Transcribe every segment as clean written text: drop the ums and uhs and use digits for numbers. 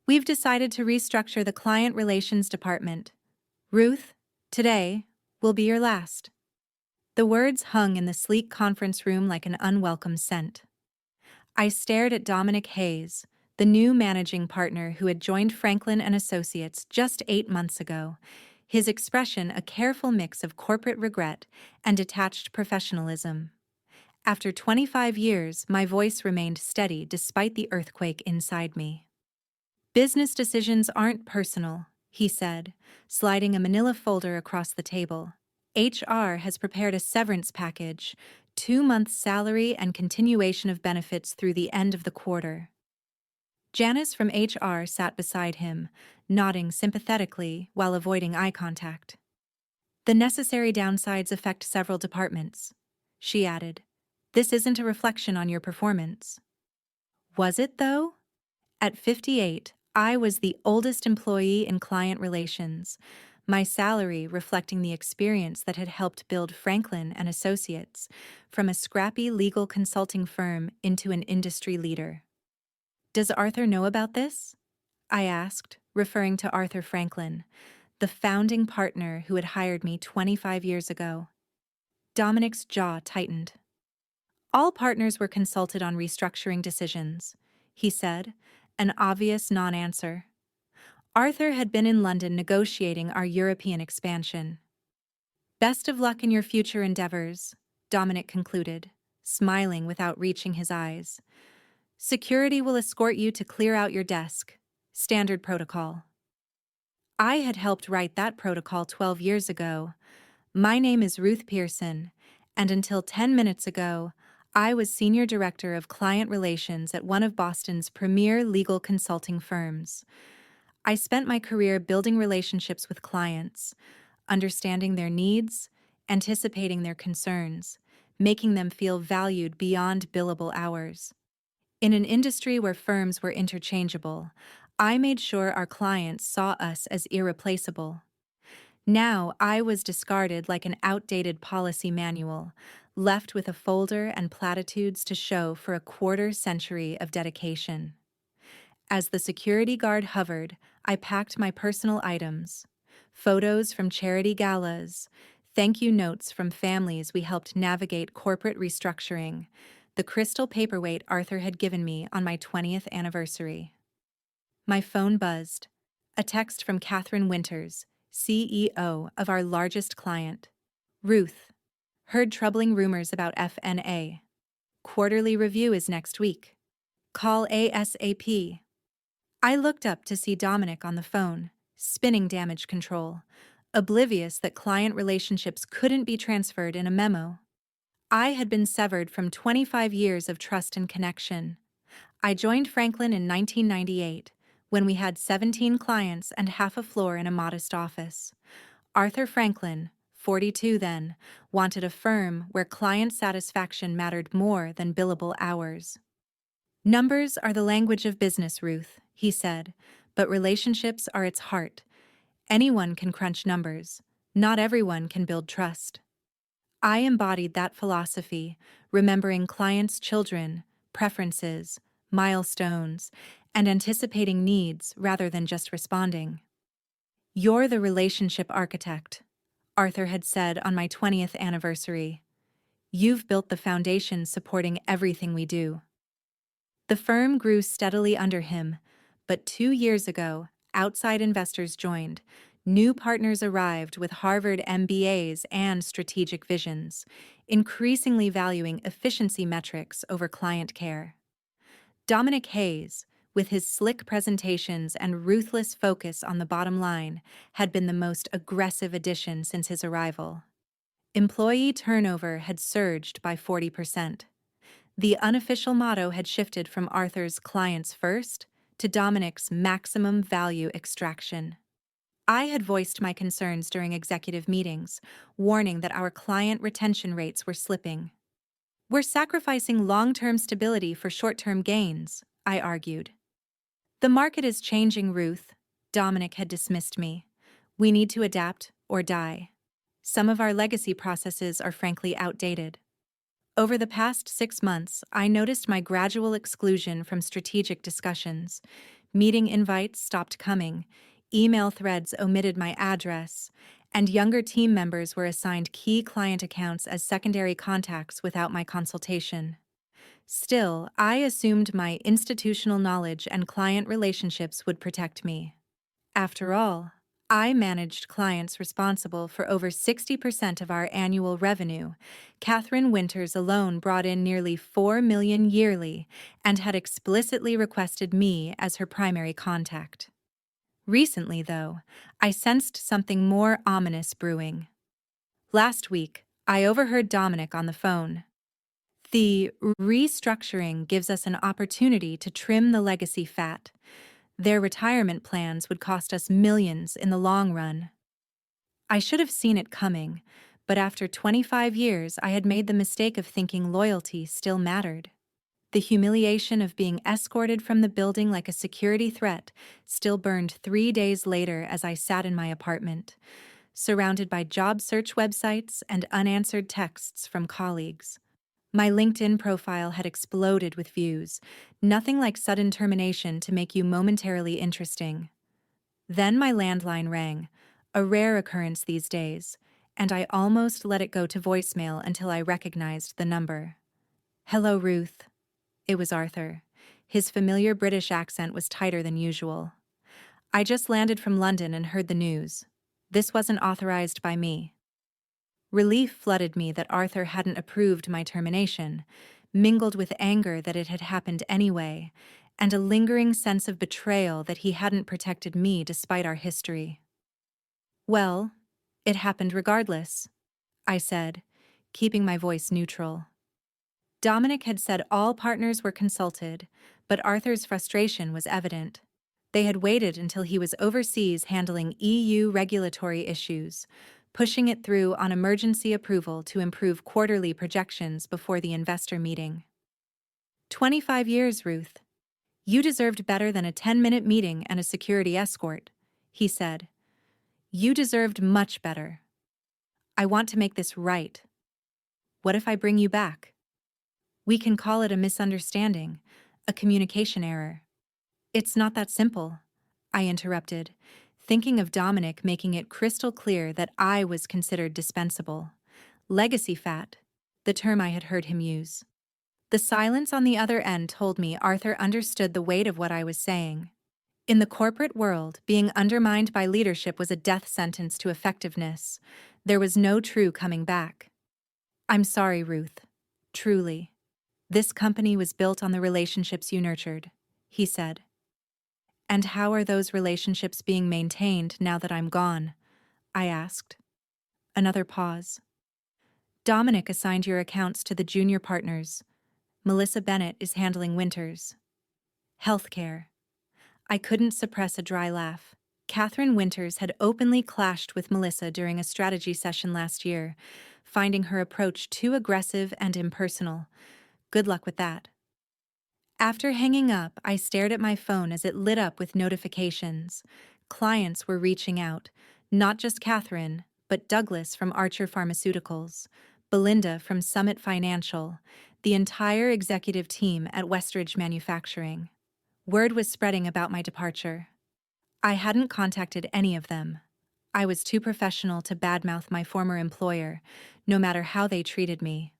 We've decided to restructure the client relations department. Ruth, today will be your last. The words hung in the sleek conference room like an unwelcome scent. I stared at Dominic Hayes, the new managing partner who had joined Franklin and Associates just 8 months ago, his expression a careful mix of corporate regret and detached professionalism. After 25 years, my voice remained steady despite the earthquake inside me. Business decisions aren't personal, he said, sliding a manila folder across the table. HR has prepared a severance package, 2 months' salary and continuation of benefits through the end of the quarter. Janice from HR sat beside him, nodding sympathetically while avoiding eye contact. The necessary downsides affect several departments, she added. This isn't a reflection on your performance. Was it, though? At 58, I was the oldest employee in client relations, my salary reflecting the experience that had helped build Franklin and Associates from a scrappy legal consulting firm into an industry leader. Does Arthur know about this? I asked, referring to Arthur Franklin, the founding partner who had hired me 25 years ago. Dominic's jaw tightened. All partners were consulted on restructuring decisions, he said, an obvious non-answer. Arthur had been in London negotiating our European expansion. Best of luck in your future endeavors, Dominic concluded, smiling without reaching his eyes. Security will escort you to clear out your desk. Standard protocol. I had helped write that protocol 12 years ago. My name is Ruth Pearson, and until 10 minutes ago, I was Senior Director of Client Relations at one of Boston's premier legal consulting firms. I spent my career building relationships with clients, understanding their needs, anticipating their concerns, making them feel valued beyond billable hours. In an industry where firms were interchangeable, I made sure our clients saw us as irreplaceable. Now I was discarded like an outdated policy manual, left with a folder and platitudes to show for a quarter-century of dedication. As the security guard hovered, I packed my personal items: photos from charity galas, thank you notes from families we helped navigate corporate restructuring, the crystal paperweight Arthur had given me on my 20th anniversary. My phone buzzed. A text from Catherine Winters, CEO of our largest client. Ruth. Heard troubling rumors about FNA. Quarterly review is next week. Call ASAP. I looked up to see Dominic on the phone, spinning damage control, oblivious that client relationships couldn't be transferred in a memo. I had been severed from 25 years of trust and connection. I joined Franklin in 1998, when we had 17 clients and half a floor in a modest office. Arthur Franklin, 42 then, wanted a firm where client satisfaction mattered more than billable hours. Numbers are the language of business, Ruth, he said, but relationships are its heart. Anyone can crunch numbers. Not everyone can build trust. I embodied that philosophy, remembering clients' children, preferences, milestones, and anticipating needs rather than just responding. You're the relationship architect, Arthur had said on my 20th anniversary. You've built the foundation supporting everything we do. The firm grew steadily under him, but 2 years ago, outside investors joined. New partners arrived with Harvard MBAs and strategic visions, increasingly valuing efficiency metrics over client care. Dominic Hayes, with his slick presentations and ruthless focus on the bottom line, had been the most aggressive addition since his arrival. Employee turnover had surged by 40%. The unofficial motto had shifted from Arthur's clients first to Dominic's maximum value extraction. I had voiced my concerns during executive meetings, warning that our client retention rates were slipping. We're sacrificing long-term stability for short-term gains, I argued. The market is changing, Ruth. Dominic had dismissed me. We need to adapt or die. Some of our legacy processes are frankly outdated. Over the past 6 months, I noticed my gradual exclusion from strategic discussions, Meeting invites stopped coming, email threads omitted my address, and younger team members were assigned key client accounts as secondary contacts without my consultation. Still, I assumed my institutional knowledge and client relationships would protect me. After all, I managed clients responsible for over 60% of our annual revenue. Catherine Winters alone brought in nearly $4 million yearly and had explicitly requested me as her primary contact. Recently, though, I sensed something more ominous brewing. Last week, I overheard Dominic on the phone. The restructuring gives us an opportunity to trim the legacy fat. Their retirement plans would cost us millions in the long run. I should have seen it coming, but after 25 years, I had made the mistake of thinking loyalty still mattered. The humiliation of being escorted from the building like a security threat still burned 3 days later as I sat in my apartment, surrounded by job search websites and unanswered texts from colleagues. My LinkedIn profile had exploded with views, nothing like sudden termination to make you momentarily interesting. Then my landline rang, a rare occurrence these days, and I almost let it go to voicemail until I recognized the number. "Hello, Ruth." It was Arthur. His familiar British accent was tighter than usual. "I just landed from London and heard the news. This wasn't authorized by me." Relief flooded me that Arthur hadn't approved my termination, mingled with anger that it had happened anyway, and a lingering sense of betrayal that he hadn't protected me despite our history. "Well, it happened regardless," I said, keeping my voice neutral. Dominic had said all partners were consulted, but Arthur's frustration was evident. They had waited until he was overseas handling EU regulatory issues, pushing it through on emergency approval to improve quarterly projections before the investor meeting. 25 years, Ruth. You deserved better than a 10-minute meeting and a security escort, he said. You deserved much better. I want to make this right. What if I bring you back? We can call it a misunderstanding, a communication error. It's not that simple, I interrupted, thinking of Dominic making it crystal clear that I was considered dispensable. Legacy fat, the term I had heard him use. The silence on the other end told me Arthur understood the weight of what I was saying. In the corporate world, being undermined by leadership was a death sentence to effectiveness. There was no true coming back. I'm sorry, Ruth. Truly. This company was built on the relationships you nurtured, he said. And how are those relationships being maintained now that I'm gone? I asked. Another pause. Dominic assigned your accounts to the junior partners. Melissa Bennett is handling Winters. Healthcare. I couldn't suppress a dry laugh. Catherine Winters had openly clashed with Melissa during a strategy session last year, finding her approach too aggressive and impersonal. Good luck with that. After hanging up, I stared at my phone as it lit up with notifications. Clients were reaching out, not just Catherine, but Douglas from Archer Pharmaceuticals, Belinda from Summit Financial, the entire executive team at Westridge Manufacturing. Word was spreading about my departure. I hadn't contacted any of them. I was too professional to badmouth my former employer, no matter how they treated me.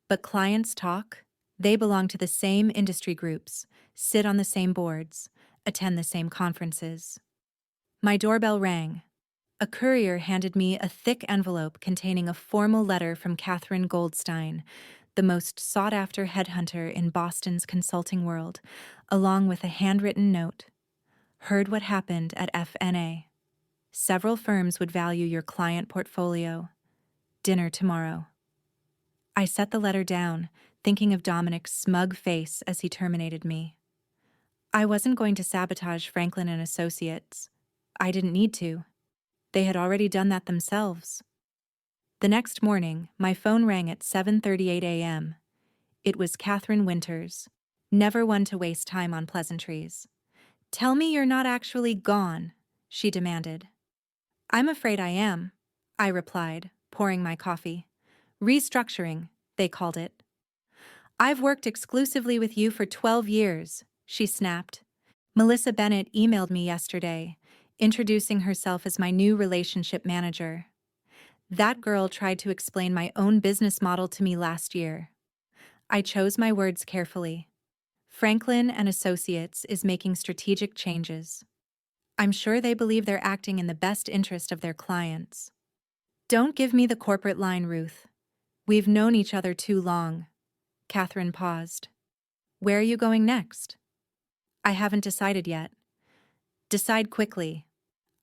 But clients talk. They belong to the same industry groups, sit on the same boards, attend the same conferences. My doorbell rang. A courier handed me a thick envelope containing a formal letter from Catherine Goldstein, the most sought-after headhunter in Boston's consulting world, along with a handwritten note. Heard what happened at FNA. Several firms would value your client portfolio. Dinner tomorrow. I set the letter down, thinking of Dominic's smug face as he terminated me. I wasn't going to sabotage Franklin and Associates. I didn't need to. They had already done that themselves. The next morning, my phone rang at 7:38 a.m. It was Catherine Winters, never one to waste time on pleasantries. "Tell me you're not actually gone," she demanded. "I'm afraid I am," I replied, pouring my coffee. "Restructuring, they called it." "I've worked exclusively with you for 12 years, she snapped. Melissa Bennett emailed me yesterday, introducing herself as my new relationship manager. That girl tried to explain my own business model to me last year. I chose my words carefully. Franklin and Associates is making strategic changes. I'm sure they believe they're acting in the best interest of their clients. Don't give me the corporate line, Ruth. We've known each other too long. Catherine paused. Where are you going next? I haven't decided yet. Decide quickly.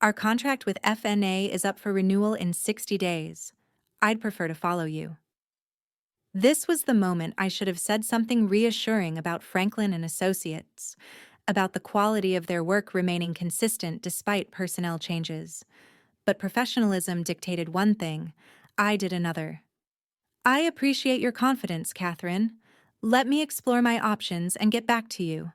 Our contract with FNA is up for renewal in 60 days. I'd prefer to follow you. This was the moment I should have said something reassuring about Franklin and Associates, about the quality of their work remaining consistent despite personnel changes. But professionalism dictated one thing, I did another. I appreciate your confidence, Catherine. Let me explore my options and get back to you.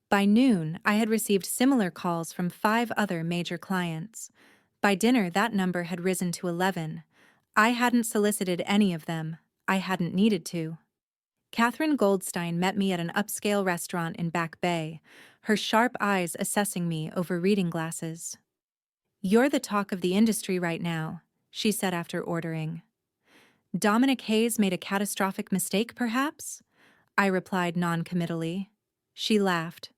By noon, I had received similar calls from 5 other major clients. By dinner, that number had risen to 11. I hadn't solicited any of them. I hadn't needed to. Catherine Goldstein met me at an upscale restaurant in Back Bay, her sharp eyes assessing me over reading glasses. You're the talk of the industry right now, she said after ordering. Dominic Hayes made a catastrophic mistake, perhaps? I replied non-committally. She laughed.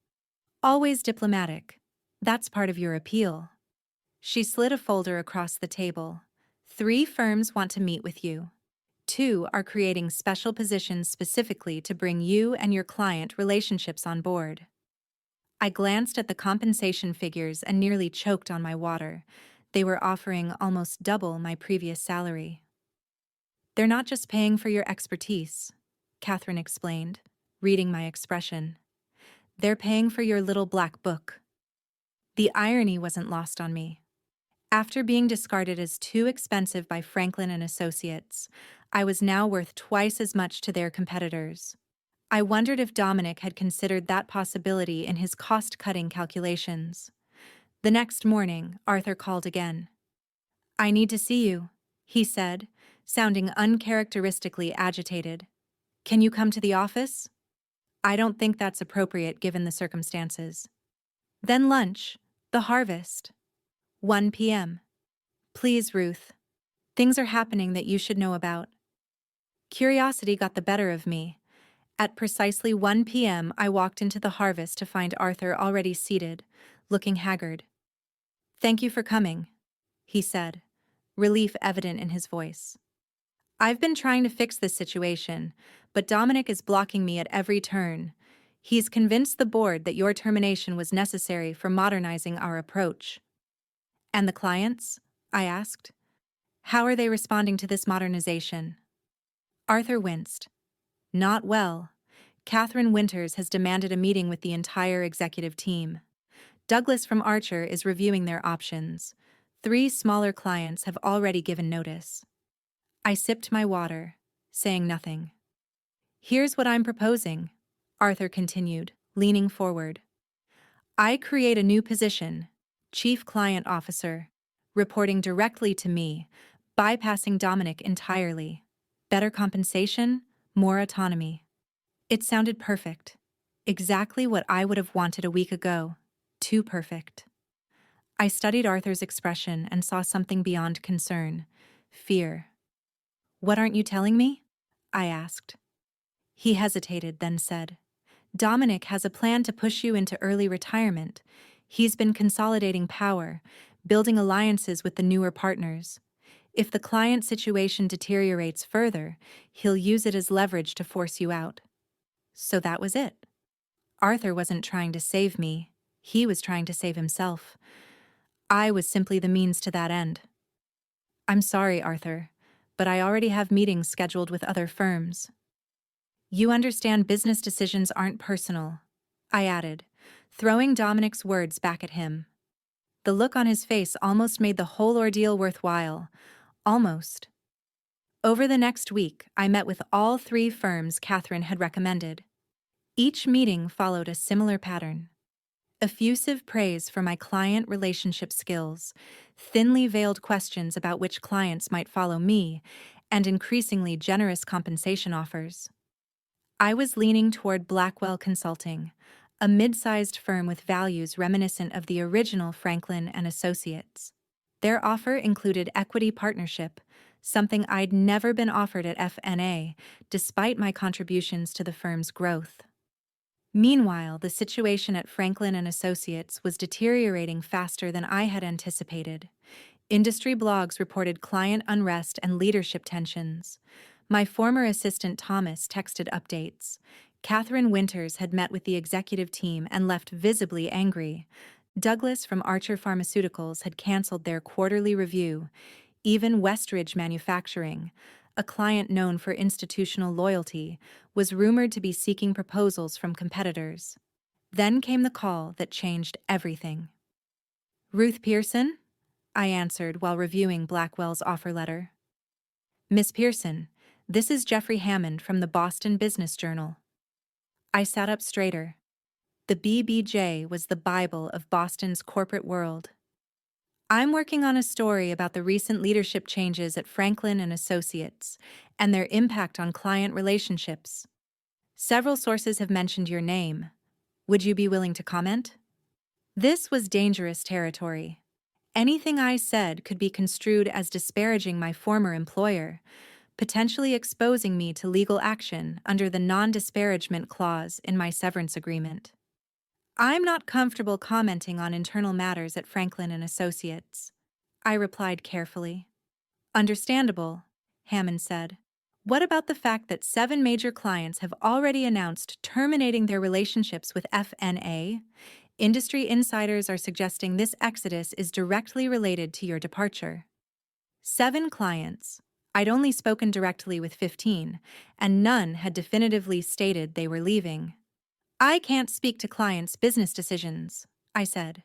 Always diplomatic. That's part of your appeal. She slid a folder across the table. 3 firms want to meet with you. 2 are creating special positions specifically to bring you and your client relationships on board. I glanced at the compensation figures and nearly choked on my water. They were offering almost double my previous salary. They're not just paying for your expertise, Catherine explained, reading my expression. They're paying for your little black book. The irony wasn't lost on me. After being discarded as too expensive by Franklin and Associates, I was now worth twice as much to their competitors. I wondered if Dominic had considered that possibility in his cost-cutting calculations. The next morning, Arthur called again. I need to see you, he said, sounding uncharacteristically agitated. Can you come to the office? I don't think that's appropriate given the circumstances. Then lunch, the harvest. 1 p.m. Please, Ruth. Things are happening that you should know about. Curiosity got the better of me. At precisely 1 p.m., I walked into the harvest to find Arthur already seated, looking haggard. Thank you for coming, he said, relief evident in his voice. I've been trying to fix this situation, but Dominic is blocking me at every turn. He's convinced the board that your termination was necessary for modernizing our approach. And the clients? I asked. How are they responding to this modernization? Arthur winced. Not well. Catherine Winters has demanded a meeting with the entire executive team. Douglas from Archer is reviewing their options. 3 smaller clients have already given notice. I sipped my water, saying nothing. Here's what I'm proposing, Arthur continued, leaning forward. I create a new position, Chief Client Officer, reporting directly to me, bypassing Dominic entirely. Better compensation, more autonomy. It sounded perfect. Exactly what I would have wanted a week ago. Too perfect. I studied Arthur's expression and saw something beyond concern. Fear. What aren't you telling me? I asked. He hesitated, then said, Dominic has a plan to push you into early retirement. He's been consolidating power, building alliances with the newer partners. If the client situation deteriorates further, he'll use it as leverage to force you out. So that was it. Arthur wasn't trying to save me. He was trying to save himself. I was simply the means to that end. I'm sorry, Arthur, but I already have meetings scheduled with other firms. You understand business decisions aren't personal, I added, throwing Dominic's words back at him. The look on his face almost made the whole ordeal worthwhile. Almost. Over the next week, I met with all 3 firms Catherine had recommended. Each meeting followed a similar pattern. Effusive praise for my client relationship skills, thinly veiled questions about which clients might follow me, and increasingly generous compensation offers. I was leaning toward Blackwell Consulting, a mid-sized firm with values reminiscent of the original Franklin and Associates. Their offer included equity partnership, something I'd never been offered at FNA, despite my contributions to the firm's growth. Meanwhile, the situation at Franklin and Associates was deteriorating faster than I had anticipated. Industry blogs reported client unrest and leadership tensions. My former assistant Thomas texted updates. Catherine Winters had met with the executive team and left visibly angry. Douglas from Archer Pharmaceuticals had canceled their quarterly review. Even Westridge Manufacturing, a client known for institutional loyalty, was rumored to be seeking proposals from competitors. Then came the call that changed everything. "Ruth Pearson?" I answered while reviewing Blackwell's offer letter. "Miss Pearson, this is Jeffrey Hammond from the Boston Business Journal." I sat up straighter. The BBJ was the Bible of Boston's corporate world. "I'm working on a story about the recent leadership changes at Franklin and Associates and their impact on client relationships. Several sources have mentioned your name. Would you be willing to comment?" This was dangerous territory. Anything I said could be construed as disparaging my former employer, potentially exposing me to legal action under the non-disparagement clause in my severance agreement. "I'm not comfortable commenting on internal matters at Franklin and Associates," I replied carefully. "Understandable," Hammond said. "What about the fact that 7 major clients have already announced terminating their relationships with FNA? Industry insiders are suggesting this exodus is directly related to your departure." 7 clients. I'd only spoken directly with 15, and none had definitively stated they were leaving. "I can't speak to clients' business decisions," I said.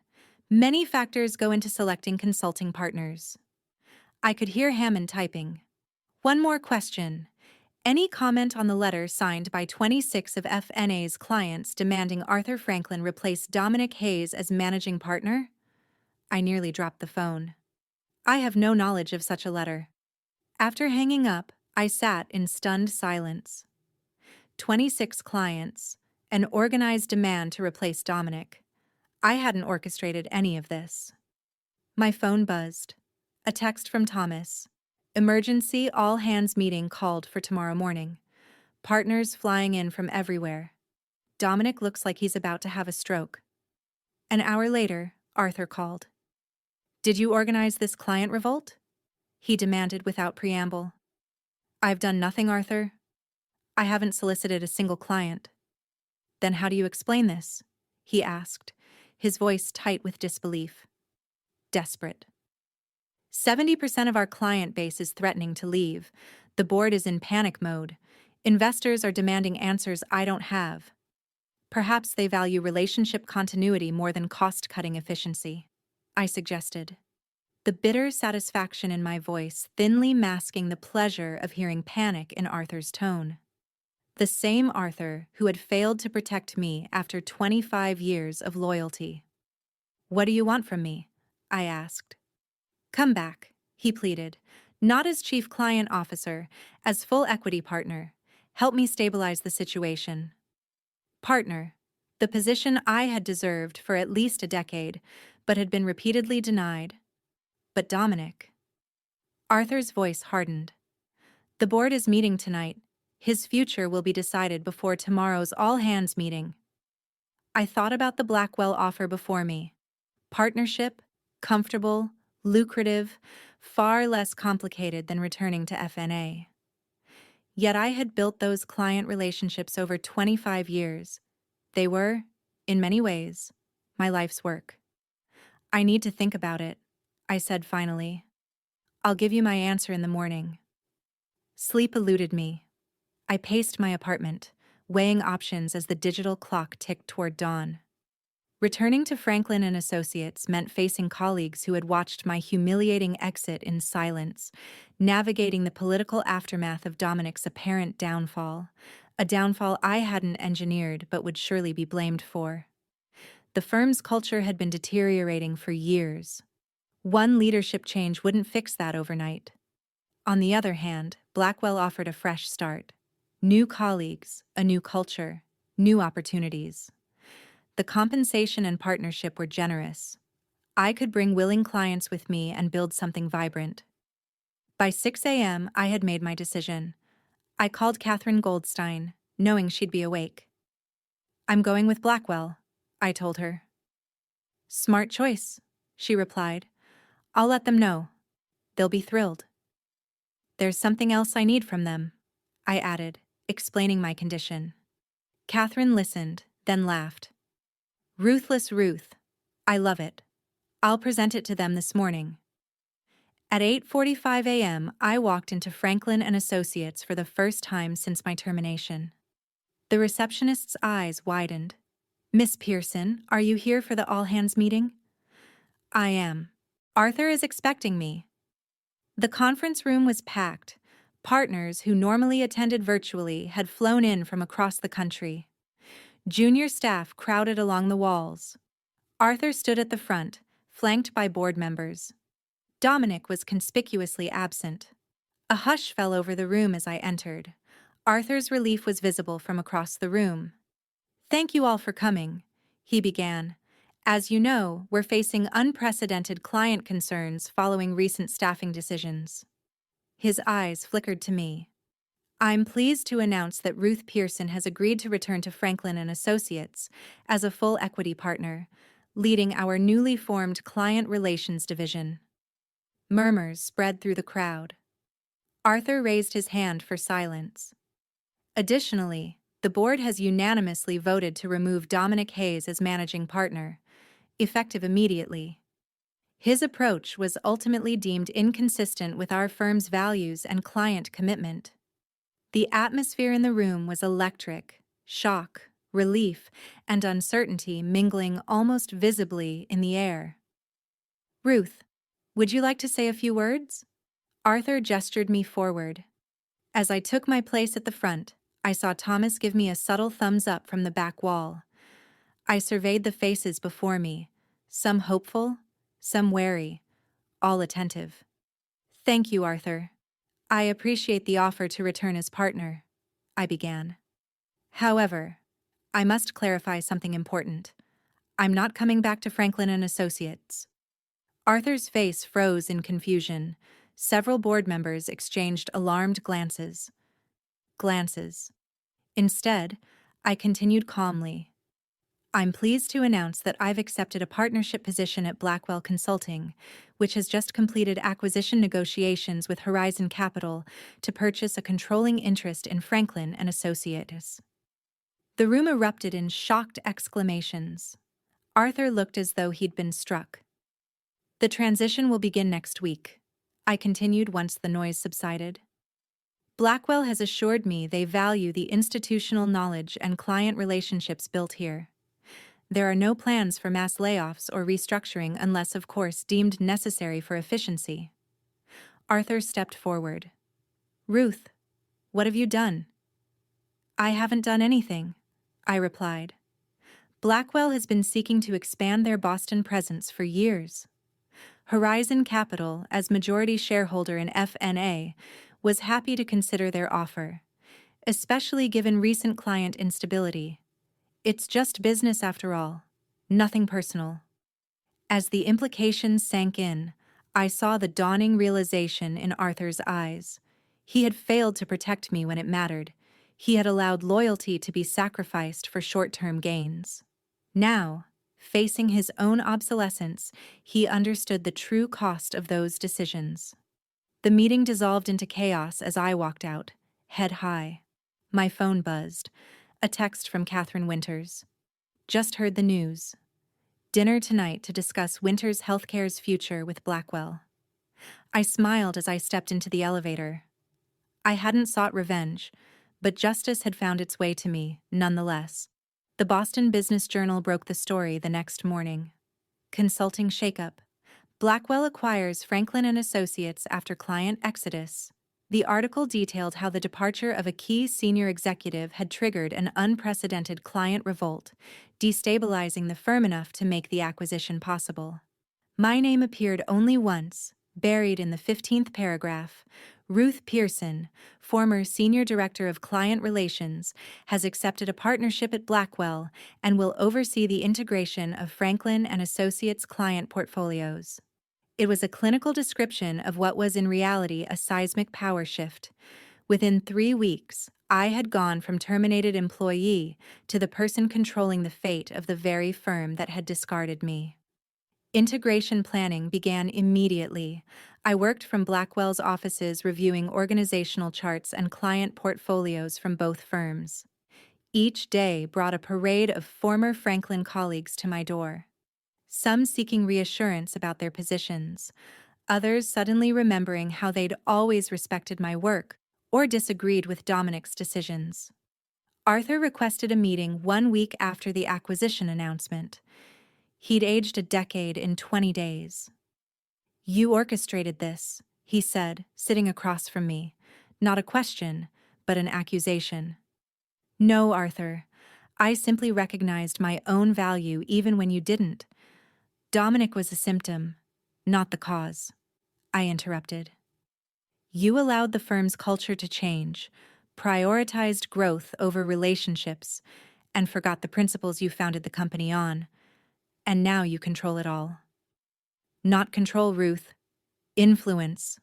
"Many factors go into selecting consulting partners." I could hear Hammond typing. "One more question. Any comment on the letter signed by 26 of FNA's clients demanding Arthur Franklin replace Dominic Hayes as managing partner?" I nearly dropped the phone. "I have no knowledge of such a letter." After hanging up, I sat in stunned silence. 26 clients, an organized demand to replace Dominic. I hadn't orchestrated any of this. My phone buzzed. A text from Thomas. "Emergency all-hands meeting called for tomorrow morning. Partners flying in from everywhere. Dominic looks like he's about to have a stroke." An hour later, Arthur called. "Did you organize this client revolt?" he demanded without preamble. "I've done nothing, Arthur. I haven't solicited a single client." "Then how do you explain this?" he asked, his voice tight with disbelief. "Desperate. 70% of our client base is threatening to leave. The board is in panic mode. Investors are demanding answers I don't have. Perhaps they value relationship continuity more than cost-cutting efficiency," I suggested. The bitter satisfaction in my voice thinly masking the pleasure of hearing panic in Arthur's tone. The same Arthur who had failed to protect me after 25 years of loyalty. "What do you want from me?" I asked. "Come back," he pleaded, "not as chief client officer, as full equity partner. Help me stabilize the situation." Partner, the position I had deserved for at least a decade, but had been repeatedly denied. But Dominic. Arthur's voice hardened. "The board is meeting tonight. His future will be decided before tomorrow's all-hands meeting." I thought about the Blackwell offer before me. Partnership, comfortable, lucrative, far less complicated than returning to FNA. Yet I had built those client relationships over 25 years. They were, in many ways, my life's work. "I need to think about it," I said finally. "I'll give you my answer in the morning." Sleep eluded me. I paced my apartment, weighing options as the digital clock ticked toward dawn. Returning to Franklin and Associates meant facing colleagues who had watched my humiliating exit in silence, navigating the political aftermath of Dominic's apparent downfall, a downfall I hadn't engineered but would surely be blamed for. The firm's culture had been deteriorating for years. One leadership change wouldn't fix that overnight. On the other hand, Blackwell offered a fresh start. New colleagues, a new culture, new opportunities. The compensation and partnership were generous. I could bring willing clients with me and build something vibrant. By 6 a.m., I had made my decision. I called Catherine Goldstein, knowing she'd be awake. "I'm going with Blackwell," I told her. "Smart choice," she replied. "I'll let them know. They'll be thrilled." "There's something else I need from them," I added, explaining my condition. Catherine listened, then laughed. "Ruthless Ruth. I love it. I'll present it to them this morning." At 8:45 a.m., I walked into Franklin and Associates for the first time since my termination. The receptionist's eyes widened. "Miss Pearson, are you here for the all-hands meeting?" "I am. Arthur is expecting me." The conference room was packed. Partners who normally attended virtually had flown in from across the country. Junior staff crowded along the walls. Arthur stood at the front, flanked by board members. Dominic was conspicuously absent. A hush fell over the room as I entered. Arthur's relief was visible from across the room. "Thank you all for coming," he began. "As you know, we're facing unprecedented client concerns following recent staffing decisions." His eyes flickered to me. "I'm pleased to announce that Ruth Pearson has agreed to return to Franklin and Associates as a full equity partner, leading our newly formed Client Relations Division." Murmurs spread through the crowd. Arthur raised his hand for silence. Additionally, the board has unanimously voted to remove Dominic Hayes as managing partner, effective immediately. His approach was ultimately deemed inconsistent with our firm's values and client commitment. The atmosphere in the room was electric, shock, relief, and uncertainty mingling almost visibly in the air. "Ruth, would you like to say a few words?" Arthur gestured me forward. As I took my place at the front, I saw Thomas give me a subtle thumbs up from the back wall. I surveyed the faces before me, some hopeful, some wary, all attentive. "Thank you, Arthur. I appreciate the offer to return as partner," I began. "However, I must clarify something important. I'm not coming back to Franklin and Associates." Arthur's face froze in confusion. Several board members exchanged alarmed glances. Instead, I continued calmly. "I'm pleased to announce that I've accepted a partnership position at Blackwell Consulting, which has just completed acquisition negotiations with Horizon Capital to purchase a controlling interest in Franklin and Associates." The room erupted in shocked exclamations. Arthur looked as though he'd been struck. "The transition will begin next week," I continued once the noise subsided. "Blackwell has assured me they value the institutional knowledge and client relationships built here. There are no plans for mass layoffs or restructuring unless, of course, deemed necessary for efficiency." Arthur stepped forward. "Ruth, what have you done?" "I haven't done anything," I replied. "Blackwell has been seeking to expand their Boston presence for years. Horizon Capital, as majority shareholder in FNA, was happy to consider their offer, especially given recent client instability. It's just business after all, nothing personal." As the implications sank in, I saw the dawning realization in Arthur's eyes. He had failed to protect me when it mattered. He had allowed loyalty to be sacrificed for short-term gains. Now, facing his own obsolescence, he understood the true cost of those decisions. The meeting dissolved into chaos as I walked out, head high. My phone buzzed. A text from Catherine Winters. "Just heard the news. Dinner tonight to discuss Winters Healthcare's future with Blackwell." I smiled as I stepped into the elevator. I hadn't sought revenge, but justice had found its way to me, nonetheless. The Boston Business Journal broke the story the next morning. Consulting shakeup. Blackwell acquires Franklin and Associates after client exodus. The article detailed how the departure of a key senior executive had triggered an unprecedented client revolt, destabilizing the firm enough to make the acquisition possible. My name appeared only once, buried in the 15th paragraph. Ruth Pearson, former Senior Director of Client Relations, has accepted a partnership at Blackwell and will oversee the integration of Franklin and Associates client portfolios. It was a clinical description of what was in reality a seismic power shift. Within 3 weeks, I had gone from terminated employee to the person controlling the fate of the very firm that had discarded me. Integration planning began immediately. I worked from Blackwell's offices reviewing organizational charts and client portfolios from both firms. Each day brought a parade of former Franklin colleagues to my door. Some seeking reassurance about their positions, others suddenly remembering how they'd always respected my work or disagreed with Dominic's decisions. Arthur requested a meeting 1 week after the acquisition announcement. He'd aged a decade in 20 days. "You orchestrated this," he said, sitting across from me. Not a question, but an accusation. "No, Arthur. I simply recognized my own value even when you didn't. Dominic was a symptom, not the cause," I interrupted. "You allowed the firm's culture to change, prioritized growth over relationships, and forgot the principles you founded the company on. And now you control it all." "Not control, Ruth. Influence.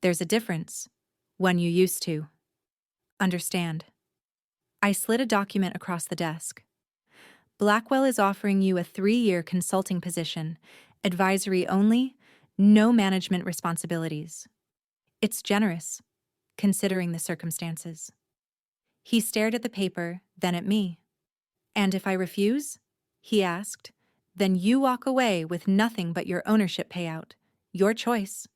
There's a difference. When you used to. Understand." I slid a document across the desk. "Blackwell is offering you a 3-year consulting position, advisory only, no management responsibilities. It's generous, considering the circumstances." He stared at the paper, then at me. "And if I refuse?" he asked. "Then you walk away with nothing but your ownership payout. Your choice."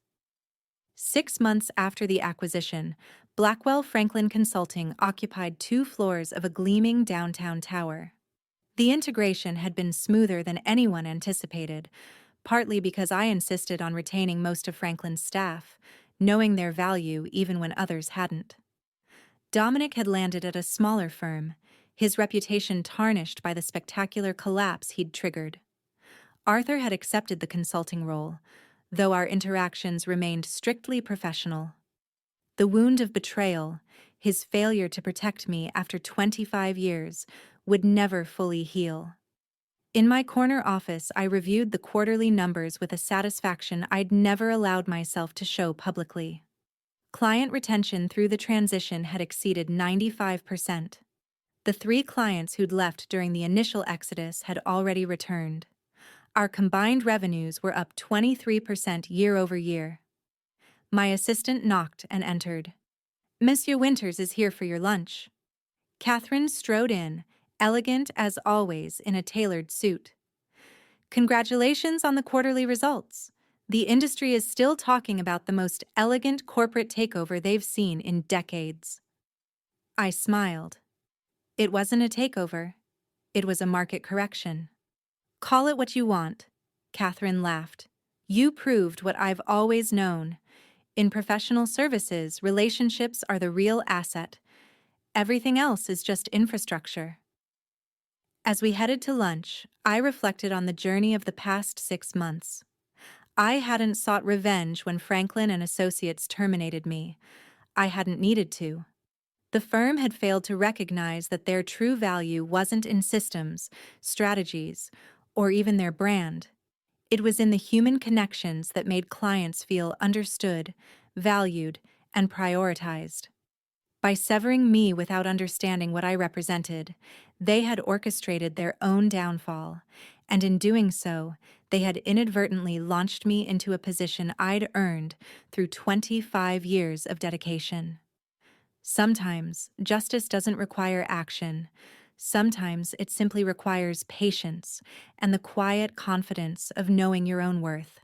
6 months after the acquisition, Blackwell Franklin Consulting occupied 2 floors of a gleaming downtown tower. The integration had been smoother than anyone anticipated, partly because I insisted on retaining most of Franklin's staff, knowing their value even when others hadn't. Dominic had landed at a smaller firm, his reputation tarnished by the spectacular collapse he'd triggered. Arthur had accepted the consulting role, though our interactions remained strictly professional. The wound of betrayal, his failure to protect me after 25 years, would never fully heal. In my corner office, I reviewed the quarterly numbers with a satisfaction I'd never allowed myself to show publicly. Client retention through the transition had exceeded 95%. The 3 clients who'd left during the initial exodus had already returned. Our combined revenues were up 23% year over year. My assistant knocked and entered. "Monsieur Winters is here for your lunch." Catherine strode in, elegant as always in a tailored suit. "Congratulations on the quarterly results. The industry is still talking about the most elegant corporate takeover they've seen in decades." I smiled. It wasn't a takeover. It was a market correction. "Call it what you want," Catherine laughed. "You proved what I've always known. In professional services, relationships are the real asset. Everything else is just infrastructure." As we headed to lunch, I reflected on the journey of the past 6 months. I hadn't sought revenge when Franklin and Associates terminated me. I hadn't needed to. The firm had failed to recognize that their true value wasn't in systems, strategies, or even their brand. It was in the human connections that made clients feel understood, valued, and prioritized. By severing me without understanding what I represented, they had orchestrated their own downfall, and in doing so, they had inadvertently launched me into a position I'd earned through 25 years of dedication. Sometimes, justice doesn't require action. Sometimes it simply requires patience and the quiet confidence of knowing your own worth.